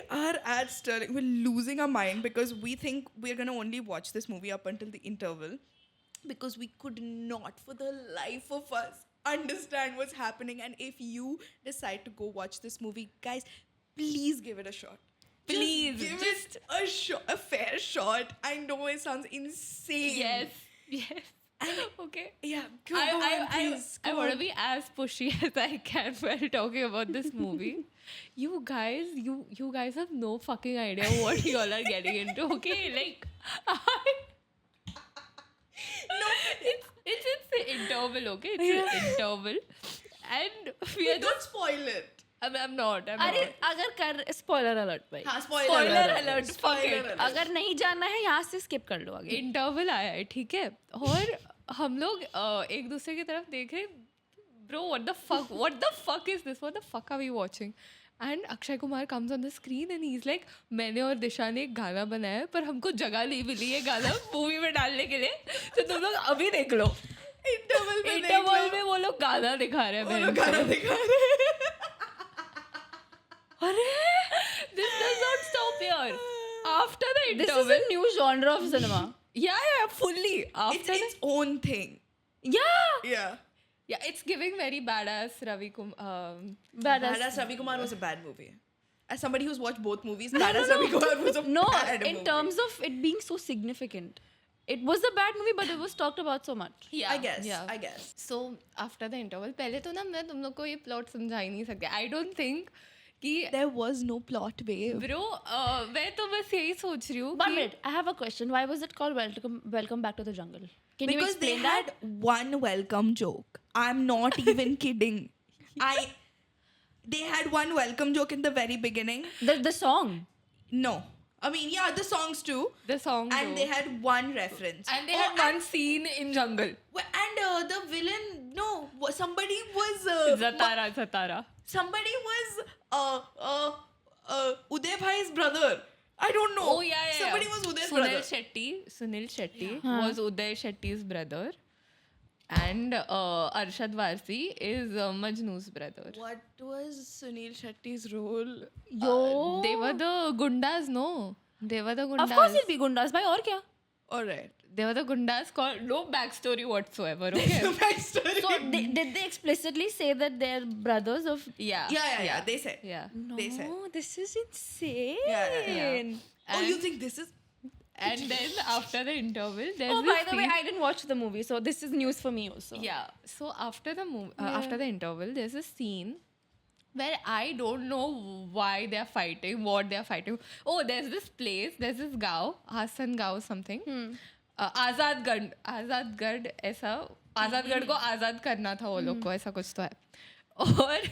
are at Sterling. We're losing our mind because we think we're gonna only watch this movie up until the interval, because we could not, for the life of us, understand what's happening. And if you decide to go watch this movie, guys, please give it a shot. Please, give it a shot, a fair shot. I know it sounds insane. Yes. Okay. Yeah. Go on, please. I Go want to on. be as pushy as I can while talking about this movie. You guys have no fucking idea what y'all are getting into. Okay, like, it's the interval. Okay, it's the interval, and we are Don't spoil it. I'm not. अरे अगर कर spoiler alert भाई हाँ, Spoiler alert, fuck Spoiler it. alert. अगर नहीं जानना है यहाँ से स्किप कर लो आगे इंटरवल आया है, ठीक है, और हम लोग एक दूसरे की तरफ देख रहे, bro what the fuck is this, what the fuck are we watching? And Akshay Kumar comes on the screen and he is like, मैंने और दिशा ने एक गाना बनाया है पर हमको जगह नहीं मिली है गाना मूवी में डालने के लिए, तो तुम लोग अभी देख लो. इंटरवल में देख इंटरवल लो. में वो लोग गाना दिखा रहे हैं. वो लोग बहन. गाना दिखा रहे हैं. अरे this does not stop here. After the this is interval, a new genre of cinema yeah, fully. It's After its own thing. yeah Yeah. yeah, it's giving very badass Ravi Badass Ravi Kumar was a bad movie. As somebody who's watched both movies, Badass Ravi Kumar was a no bad in movie. terms of it being so significant it was a bad movie but it was talked about so much Yeah, I guess. yeah. I guess. So after the interval, पहले तो ना मैं तुम लोग को ये plot समझा ही नहीं सकती. I don't think कि There was no plot, babe. bro, मैं तो बस यही सोच रही हूँ one कि minute I have a question why was it called welcome back to the jungle can you Because they explain that had one welcome joke. I'm not even kidding. They had one welcome joke in the very beginning. the song No. I mean, yeah, the songs too. the song And though. they had one reference. and they had one scene in jungle. And the villain, no, somebody was Zatara. somebody was Uday Bhai's brother. I don't know. Oh yeah. Somebody was Uday's Sunil brother. Sunil Shetty was Uday Shetty's brother, and Arshad Varsi is Majnu's brother. What was Sunil Shetty's role? yo They were the gundas, no? They were the gundas. of course it'll be gundas भाई और क्या All right. They were the gundas called, no backstory whatsoever, okay? Backstory. so did they explicitly say that they're brothers of Yeah. Yeah. They said. Yeah. They said. no this is insane Yeah. Oh, you think this is? And then after the interval, there's oh this by the way scene- I didn't watch the movie so this is news for me also Yeah. So after the after the interval, there's a scene where I don't know why they're fighting, what they're fighting. Oh, there's this place, there's this gaon, Hasan gaon something. आज़ादगढ़ ऐसा, आज़ादगढ़ को आज़ाद करना था वो लोग को, ऐसा कुछ तो है. और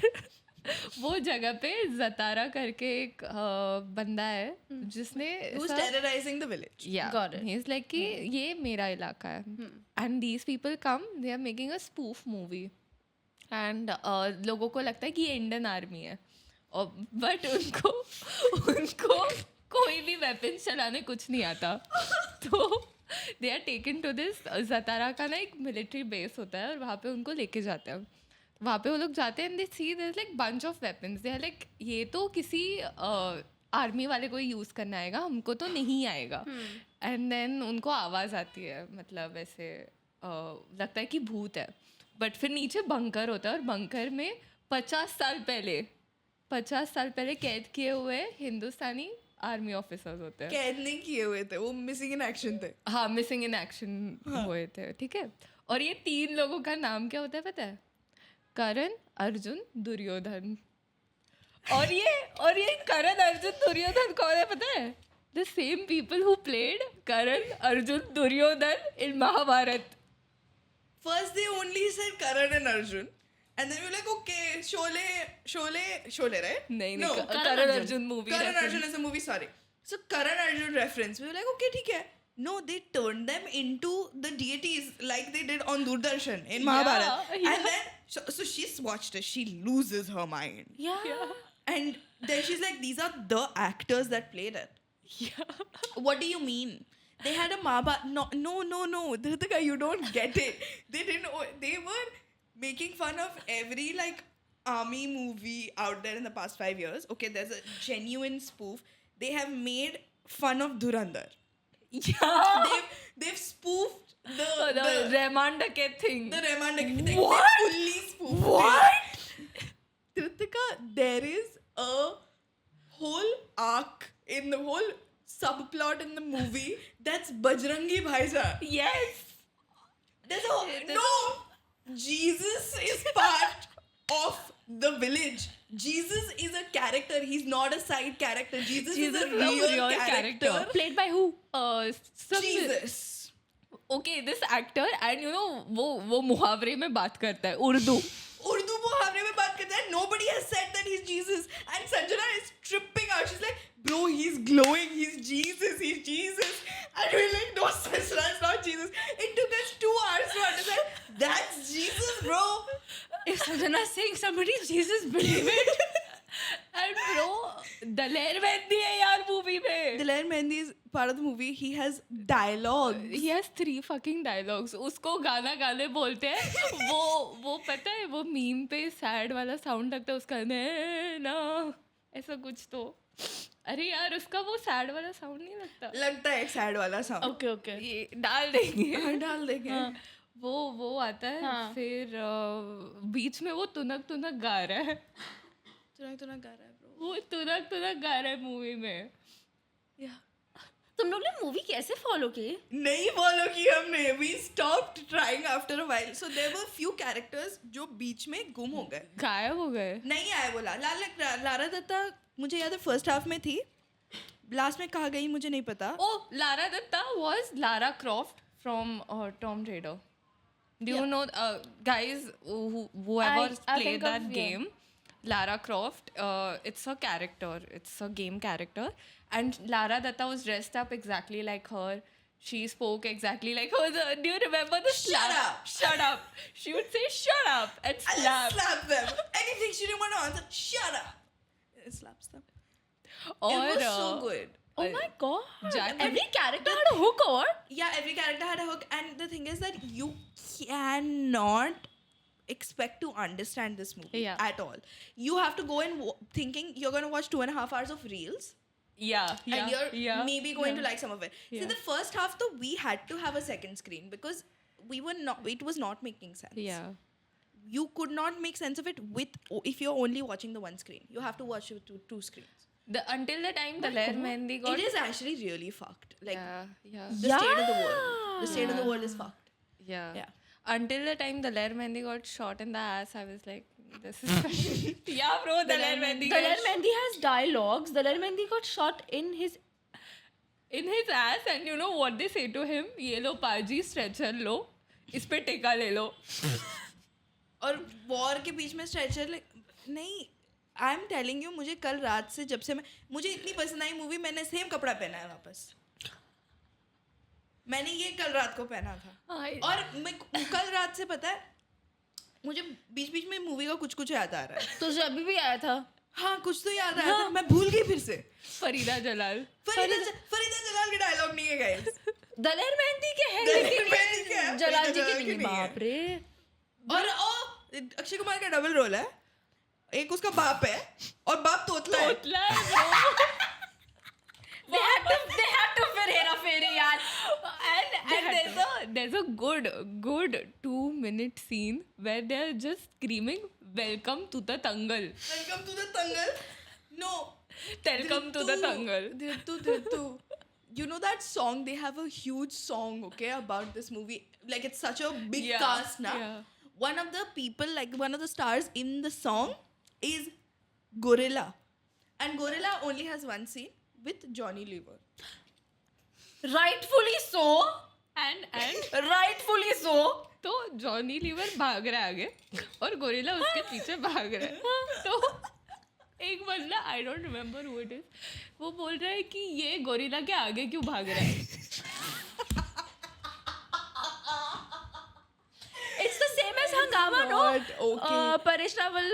वो जगह पे जतारा करके एक बंदा है जिसने Who's terrorizing the village? yeah Got it. he's like कि ये मेरा इलाका है, and these people come, they are making a spoof movie, and लोगों को लगता है कि ये इंडियन आर्मी है, और बट उनको कोई भी वेपन चलाने कुछ नहीं आता. तो they are taken to this Jatara का ना एक मिलिट्री बेस होता है, और वहाँ पे उनको लेके जाते हैं. वहाँ पे वो लोग जाते हैं and they see there like bunch of weapons. They are like ये तो किसी आर्मी वाले को यूज़ करना आएगा, हमको तो नहीं आएगा. एंड देन उनको आवाज़ आती है, मतलब ऐसे लगता है कि भूत है, बट फिर नीचे बंकर होता है, और बंकर में 50 साल पहले कैद किए हुए हिंदुस्तानी आर्मी ऑफिसर्स होते हैं. कैद नहीं किए हुए थे, वो मिसिंग इन एक्शन थे. हाँ, मिसिंग इन एक्शन हुए थे, ठीक है. और ये 3 लोगों का नाम क्या होता है पता है? करण, अर्जुन, दुर्योधन. और ये करण, अर्जुन, दुर्योधन कौन है पता है? The same people who played Karan, Arjun, Duryodhan in Mahabharat. First they only said Karan and Arjun, and then we were like, okay, Sholay, right? No, Karan Karan Arjun. Arjun movie. Karan reference. Arjun is a movie, sorry. So Karan Arjun reference. We were like, okay, ठीक है. No, they turned them into the deities like they did on Doordarshan in Mahabharata. Yeah. And then, so she's watched it. She loses her mind. yeah. And then she's like, these are the actors that played it. Yeah. What do you mean? They had a Mahabharata. No. Dhritika, you don't get it. They were making fun of every like army movie out there in the past 5 years. Okay, there's a genuine spoof. They have made fun of Dhurandhar. Yeah. They've spoofed The Rahman Dakhet thing. the Rahman. They What? fully spoofed What? it. Ritika, there is a whole arc in the whole subplot in the movie that's Bajrangi Bhaijaan. Yes. There's a no. Jesus is part of the village. Jesus is a character. He's not a side character. Jesus is a real character. Played by who? Some Jesus. Okay, this actor and you know वो मुहावरे में बात करता है Urdu. Urdu मुहावरे में बात करता है. Nobody has said that he's Jesus. And Sanjana is tripping out. She's like, bro, he's glowing. He's Jesus. He's Jesus. And we're like, no, Sanjana, it's not Jesus. It took us 2 hours to understand. That's Jesus, bro. If Sanjana is saying somebody Jesus, believe it. And bro, Daler Mehndi है यार movie में. Dilair Mehndi is part of the movie. He has dialogue. He has 3 fucking dialogues. उसको गाना गाने बोलते हैं. वो पता है वो मीम पे सैड वाला साउंड लगता है उसका ना ऐसा कुछ तो. अरे यार उसका वो सैड वाला साउंड नहीं लगता. लगता है एक सैड वाला साउंड. Okay, okay. ये डाल देंगे. डाल देंगे. वो आता है. हाँ. फिर बीच में वो तुनक गा रहा है. तुनक गा रहा है bro. वो तुनक गा रहा है मूवी में. तुम लोग ने मूवी कैसे फॉलो की? नहीं फॉलो की हमने. We stopped trying after a while. So there were few characters जो बीच में गुम हो गए. गायब हो गए. नहीं आए बोला. लारा दत्ता मुझे याद है फर्स्ट हाफ में थी. लास्ट में कहाँ गई मुझे नहीं पता. Oh, Lara Datta was Lara Croft from Tomb Raider. Do you know, guys, whoever I played think that of, yeah. game, Lara Croft, it's a character, it's a game character. And Lara Datta was dressed up exactly like her. She spoke exactly like her. Do you remember the slap? up. Shut up. She would say, shut up, and I slap. just slap them. Anything she didn't want to answer, shut up. It slaps them. Or, It was so good. Oh my god. Jack- Every character had a hook or? Yeah, every character had a hook, and the thing is that you cannot expect to understand this movie Yeah. at all. You have to go in thinking you're going to watch 2.5 hours of reels, Yeah, and you're maybe going to like some of it. See, Yeah. the first half though, we had to have a second screen because we were not. It was not making sense. Yeah. You could not make sense of it if you're only watching the one screen. You have to watch it with two screens. Until the time Daler Mehndi got... It is actually really fucked. Like Yeah. the state of the world. The state of the world is fucked. Yeah. Yeah. Until the time Daler Mehndi got shot in the ass, I was like, this is... yeah, bro, Daler Mehndi Daler Mehndi has dialogues. Daler Mehndi got shot in his ass, and you know what they say to him? ये लो पाजी stretcher लो, इस पे टेका ले लो. और war के बीच में stretcher नहीं. आई एम टेलिंग यू, मुझे कल रात से जब से मुझे इतनी पसंद आई मूवी, मैंने सेम कपड़ा पहना है वापस. मैंने ये कल रात को पहना था. और मैं कल रात से पता है मुझे बीच बीच में मूवी का कुछ याद आ रहा है. तुझे अभी भी आया था. हाँ, कुछ तो याद आया था. मैं भूल गई फिर से. फरीदा जलाल. फरीदा जलाल के डायलॉग नहीं है गाइस. दलेर मेहंदी के हैं दलेर मेहंदी के हैं, जलाल फरीदा जी के जलाल के नहीं. नहीं है. बाप रे. और अक्षय कुमार का डबल रोल है. एक उसका बाप है और बाप तोतला है. तोतला है bro. They had to फिर हेरा फेरी यार. And there's a good 2-minute scene where they're just screaming, "Welcome to the Tangal." Welcome to the Tangal. No. Welcome to the Tangal. Dirtu. You know that song? They have a huge song, okay, about this movie. Like it's such a big Yeah, cast now. yeah. One of the people, like one of the stars in the song is Gorilla. And Gorilla only has one scene with Johnny Lever. Rightfully so. And Rightfully so. तो Johnny liver भाग रहा है आगे और gorilla उसके पीछे भाग रहा है. तो एक बंदा, I don't remember who it is, वो बोल रहा है कि ये गोरिल्ला के आगे क्यों भाग रहा है. It's the same as Hangama, no? God, okay. Paresh Rawal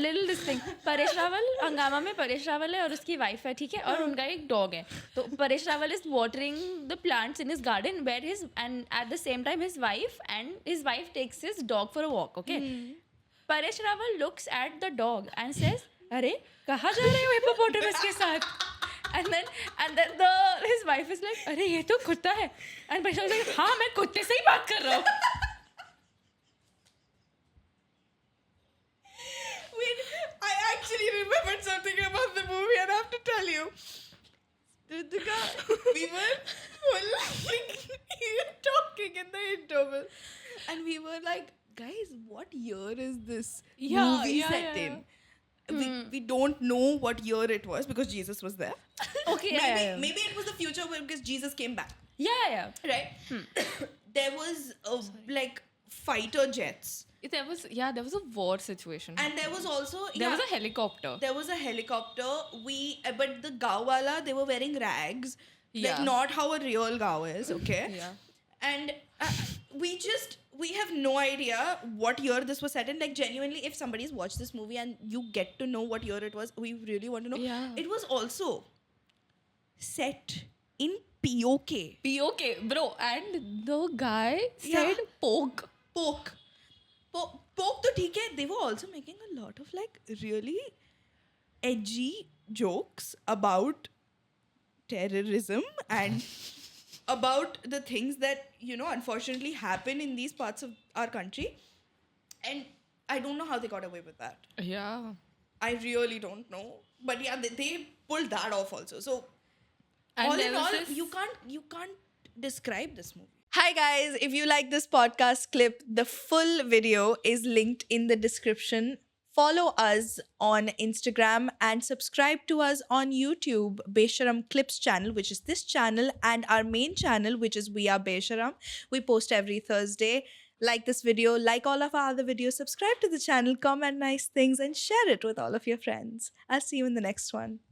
little this thing. Paresh Rawal हंगामा में परेश रावल है और उसकी वाइफ है, ठीक है, और उनका एक डॉग है. तो Paresh Rawal is watering the plants in his garden where his and at the same time his wife takes his dog for a walk. Okay. Paresh Rawal looks at the dog and says, "अरे कहाँ जा रहे हो hippopotamus के साथ?" And then his wife is like, "अरे ये तो कुत्ता है." And Paresh Rawal is like, "हाँ मैं कुत्ते से ही बात कर रहा हूँ." Wait, I actually remembered something about the movie and I have to tell you. Ritika, we were talking in the interval and we were like, guys, what year is this movie set in? We don't know what year it was because Jesus was there. Okay, Maybe it was the future because Jesus came back. yeah. Right? There was like fighter jets. There was a war situation. And there was also There was a helicopter. There was a helicopter. But the gawala, they were wearing rags. Yeah. Like not how a real gaw is, okay? Yeah. And we have no idea what year this was set in. Like genuinely, if somebody's watched this movie and you get to know what year it was, we really want to know. Yeah. It was also set in POK. POK, bro. And the guy Yeah. said poke. Poke to theek hai. They were also making a lot of like really edgy jokes about terrorism and about the things that, you know, unfortunately happen in these parts of our country. And I don't know how they got away with that. Yeah. I really don't know. But yeah, they pulled that off also. So And all there in was all, this- you can't describe this movie. Hi guys, if you like this podcast clip, the full video is linked in the description. Follow us on Instagram and subscribe to us on YouTube, Besharam Clips channel, which is this channel, and our main channel, which is We Are Besharam. We post every Thursday. Like this video, like all of our other videos, subscribe to the channel, comment nice things, and share it with all of your friends. I'll see you in the next one.